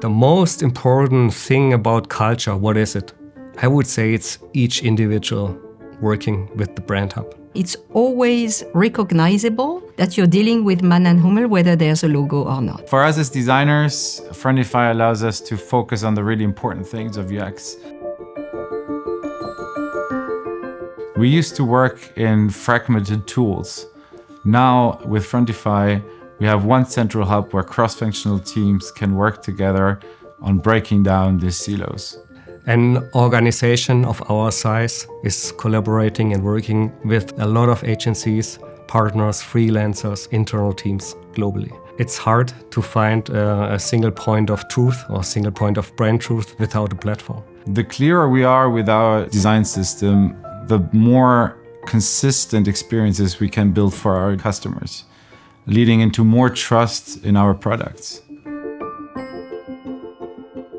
The most important thing about culture, what is it? I would say it's each individual working with the brand hub. It's always recognizable that you're dealing with MANN+HUMMEL, whether there's a logo or not. For us as designers, Frontify allows us to focus on the really important things of UX. We used to work in fragmented tools. Now, with Frontify, we have one central hub where cross-functional teams can work together on breaking down these silos. An organization of our size is collaborating and working with a lot of agencies, partners, freelancers, internal teams globally. It's hard to find a single point of truth or single point of brand truth without a platform. The clearer we are with our design system, the more consistent experiences we can build for our customers, leading into more trust in our products.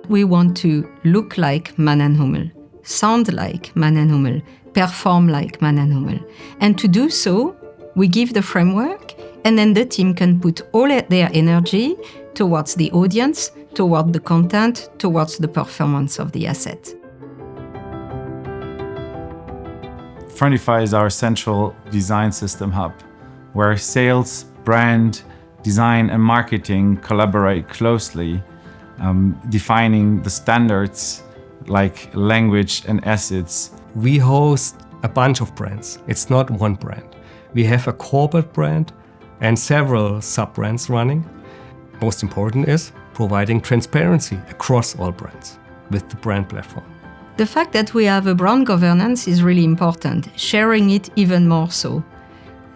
We want to look like MANN+HUMMEL, sound like MANN+HUMMEL, perform like MANN+HUMMEL. And to do so, we give the framework, and then the team can put all their energy towards the audience, toward the content, towards the performance of the asset. Frontify is our central design system hub, where sales, brand, design, and marketing collaborate closely, defining the standards like language and assets. We host a bunch of brands. It's not one brand. We have a corporate brand and several sub-brands running. Most important is providing transparency across all brands with the brand platform. The fact that we have a brand governance is really important, sharing it even more so.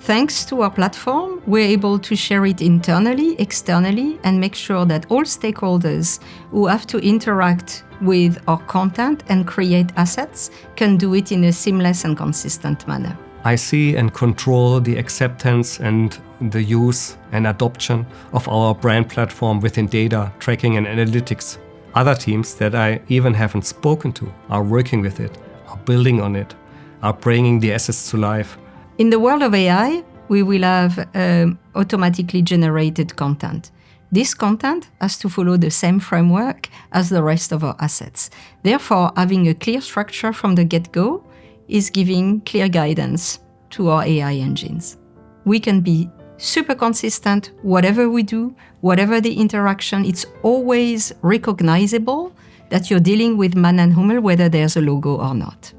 Thanks to our platform, we're able to share it internally, externally, and make sure that all stakeholders who have to interact with our content and create assets can do it in a seamless and consistent manner. I see and control the acceptance and the use and adoption of our brand platform within data, tracking and analytics. Other teams that I even haven't spoken to are working with it, are building on it, are bringing the assets to life. In the world of AI, we will have automatically generated content. This content has to follow the same framework as the rest of our assets. Therefore, having a clear structure from the get-go is giving clear guidance to our AI engines. We can be super consistent, whatever we do, whatever the interaction, it's always recognizable that you're dealing with MANN+HUMMEL, whether there's a logo or not.